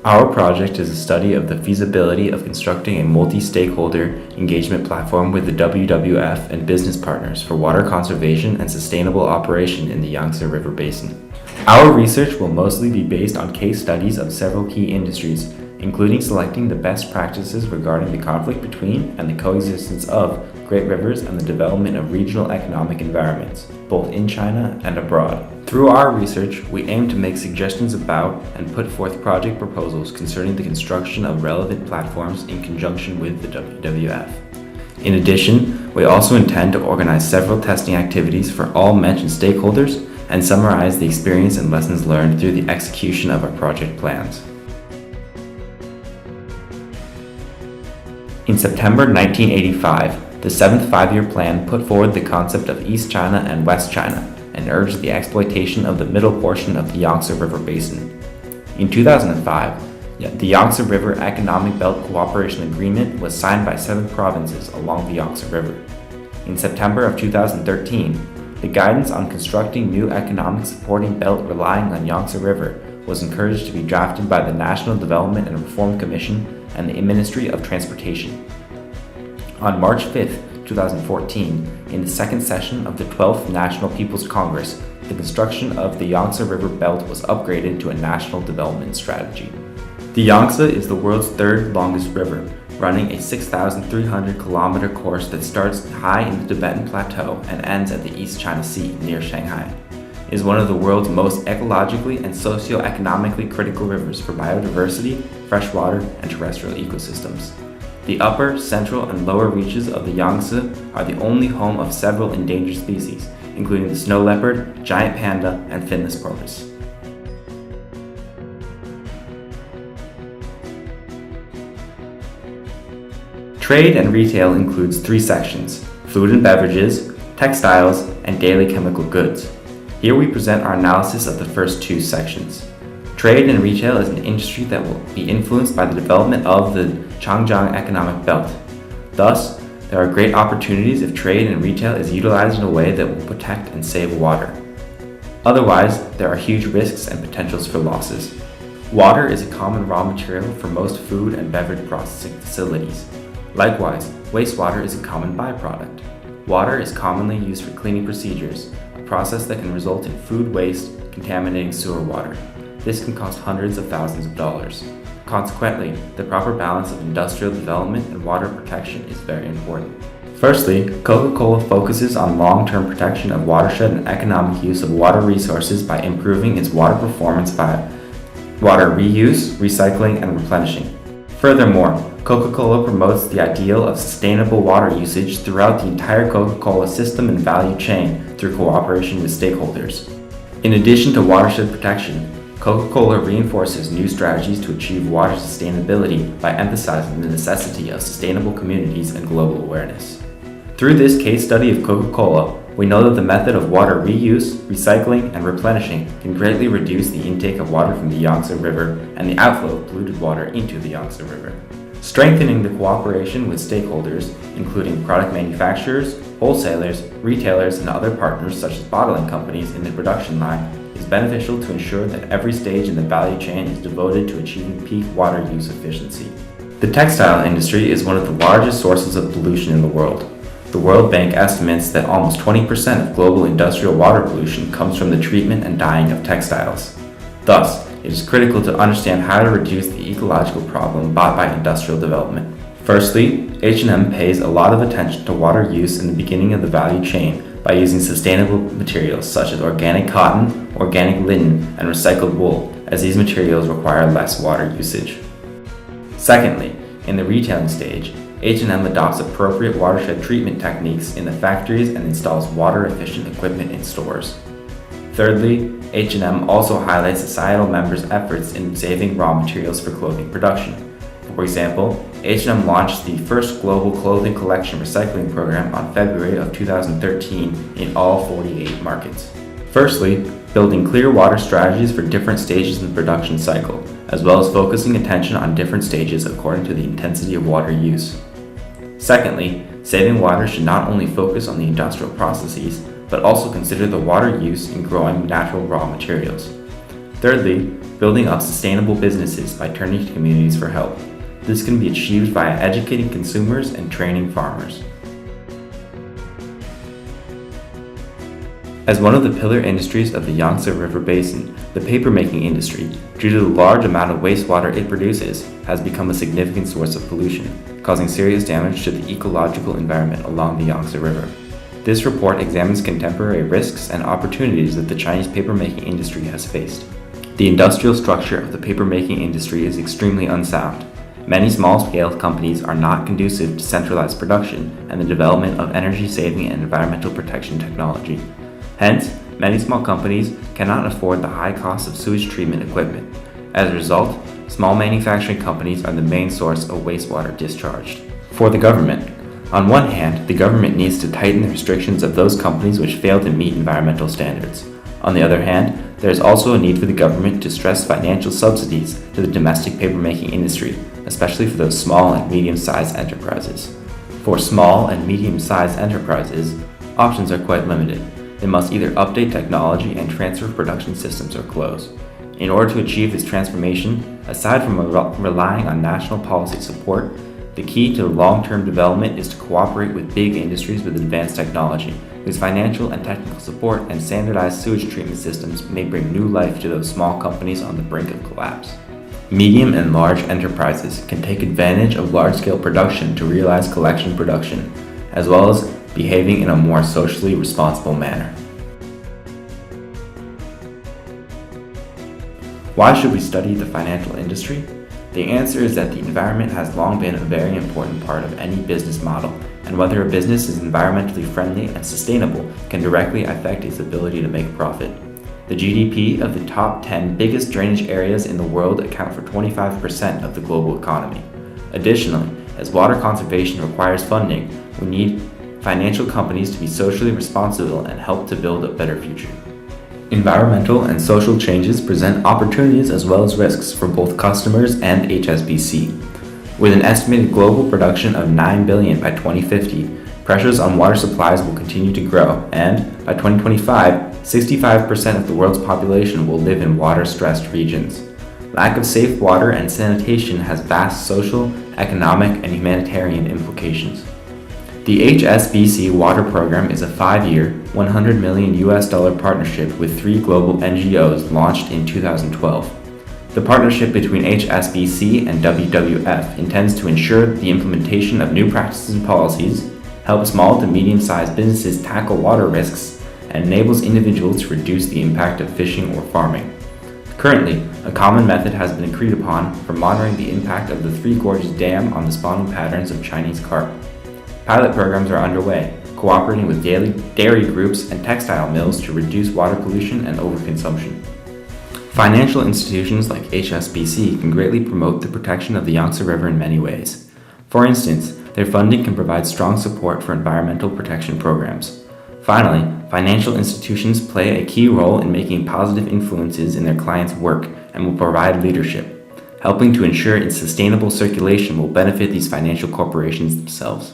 Our project is a study of the feasibility of constructing a multi-stakeholder engagement platform with the WWF and business partners for water conservation and sustainable operation in the Yangtze River Basin. Our research will mostly be based on case studies of several key industries, including selecting the best practices regarding the conflict between and the coexistence of great rivers and the development of regional economic environments, both in China and abroad. Through our research, we aim to make suggestions about and put forth project proposals concerning the construction of relevant platforms in conjunction with the WWF. In addition, we also intend to organize several testing activities for all mentioned stakeholders and summarize the experience and lessons learned through the execution of our project plans. In September 1985, the 7th Five-Year Plan put forward the concept of East China and West China and urged the exploitation of the middle portion of the Yangtze River Basin. In 2005, the Yangtze River Economic Belt Cooperation Agreement was signed by 7 provinces along the Yangtze River. In September of 2013, the guidance on constructing new economic supporting belt relying on Yangtze River was encouraged to be drafted by the National Development and Reform Commission and the Ministry of Transportation. On March 5, 2014, in the second session of the 12th National People's Congress, the construction of the Yangtze River Belt was upgraded to a national development strategy. The Yangtze is the world's 3rd longest river, running a 6,300-kilometer course that starts high in the Tibetan Plateau and ends at the East China Sea near Shanghai. It is one of the world's most ecologically and socio-economically critical rivers for biodiversity, freshwater, and terrestrial ecosystems. The upper, central, and lower reaches of the Yangtze are the only home of several endangered species, including the snow leopard, giant panda, and finless porpoise. Trade and retail includes 3 sections: food and beverages, textiles, and daily chemical goods. Here we present our analysis of the first 2 sections. Trade and retail is an industry that will be influenced by the development of the Changjiang Economic Belt. Thus, there are great opportunities if trade and retail is utilized in a way that will protect and save water. Otherwise, there are huge risks and potentials for losses. Water is a common raw material for most food and beverage processing facilities. Likewise, wastewater is a common byproduct. Water is commonly used for cleaning procedures, a process that can result in food waste contaminating sewer water. This can cost hundreds of thousands of dollars. Consequently, the proper balance of industrial development and water protection is very important. Firstly, Coca-Cola focuses on long-term protection of watershed and economic use of water resources by improving its water performance via water reuse, recycling, and replenishing. Furthermore, Coca-Cola promotes the ideal of sustainable water usage throughout the entire Coca-Cola system and value chain through cooperation with stakeholders. In addition to watershed protection, Coca-Cola reinforces new strategies to achieve water sustainability by emphasizing the necessity of sustainable communities and global awareness. Through this case study of Coca-Cola, we know that the method of water reuse, recycling, and replenishing can greatly reduce the intake of water from the Yangtze River and the outflow of polluted water into the Yangtze River. Strengthening the cooperation with stakeholders, including product manufacturers, wholesalers, retailers, and other partners such as bottling companies in the production line, is beneficial to ensure that every stage in the value chain is devoted to achieving peak water use efficiency. The textile industry is one of the largest sources of pollution in the world. The World Bank estimates that almost 20% of global industrial water pollution comes from the treatment and dyeing of textiles. Thus, it is critical to understand how to reduce the ecological problem brought by industrial development. Firstly, H&M pays a lot of attention to water use in the beginning of the value chain by using sustainable materials such as organic cotton, organic linen, and recycled wool, as these materials require less water usage. Secondly, in the retailing stage, H&M adopts appropriate watershed treatment techniques in the factories and installs water-efficient equipment in stores. Thirdly, H&M also highlights societal members' efforts in saving raw materials for clothing production. For example, H&M launched the first global clothing collection recycling program on February of 2013 in all 48 markets. Firstly, building clear water strategies for different stages in the production cycle, as well as focusing attention on different stages according to the intensity of water use. Secondly, saving water should not only focus on the industrial processes, but also consider the water use in growing natural raw materials. Thirdly, building up sustainable businesses by turning to communities for help. This can be achieved via educating consumers and training farmers. As one of the pillar industries of the Yangtze River Basin, the papermaking industry, due to the large amount of wastewater it produces, has become a significant source of pollution, causing serious damage to the ecological environment along the Yangtze River. This report examines contemporary risks and opportunities that the Chinese papermaking industry has faced. The industrial structure of the papermaking industry is extremely unsound. Many small-scale companies are not conducive to centralized production and the development of energy-saving and environmental protection technology. Hence, many small companies cannot afford the high cost of sewage treatment equipment. As a result, small manufacturing companies are the main source of wastewater discharged. For the government, on one hand, the government needs to tighten the restrictions of those companies which fail to meet environmental standards. On the other hand, there is also a need for the government to stress financial subsidies to the domestic papermaking industry, especially for those small and medium-sized enterprises. For small and medium-sized enterprises, options are quite limited. They must either update technology and transfer production systems or close. In order to achieve this transformation, aside from relying on national policy support, the key to long-term development is to cooperate with big industries with advanced technology, whose financial and technical support and standardized sewage treatment systems may bring new life to those small companies on the brink of collapse. Medium and large enterprises can take advantage of large-scale production to realize collection production, as well as behaving in a more socially responsible manner. Why should we study the financial industry? The answer is that the environment has long been a very important part of any business model, and whether a business is environmentally friendly and sustainable can directly affect its ability to make a profit. The GDP of the top 10 biggest drainage areas in the world account for 25% of the global economy. Additionally, as water conservation requires funding, we need financial companies to be socially responsible and help to build a better future. Environmental and social changes present opportunities as well as risks for both customers and HSBC. With an estimated global production of 9 billion by 2050, pressures on water supplies will continue to grow, and by 2025, 65% of the world's population will live in water-stressed regions. Lack of safe water and sanitation has vast social, economic, and humanitarian implications. The HSBC Water Program is a 5-year, $100 million partnership with 3 global NGOs launched in 2012. The partnership between HSBC and WWF intends to ensure the implementation of new practices and policies, help small to medium-sized businesses tackle water risks, and enables individuals to reduce the impact of fishing or farming. Currently, a common method has been agreed upon for monitoring the impact of the Three Gorges Dam on the spawning patterns of Chinese carp. Pilot programs are underway, cooperating with dairy groups and textile mills to reduce water pollution and overconsumption. Financial institutions like HSBC can greatly promote the protection of the Yangtze River in many ways. For instance, their funding can provide strong support for environmental protection programs. Finally, financial institutions play a key role in making positive influences in their clients' work and will provide leadership. Helping to ensure its sustainable circulation will benefit these financial corporations themselves.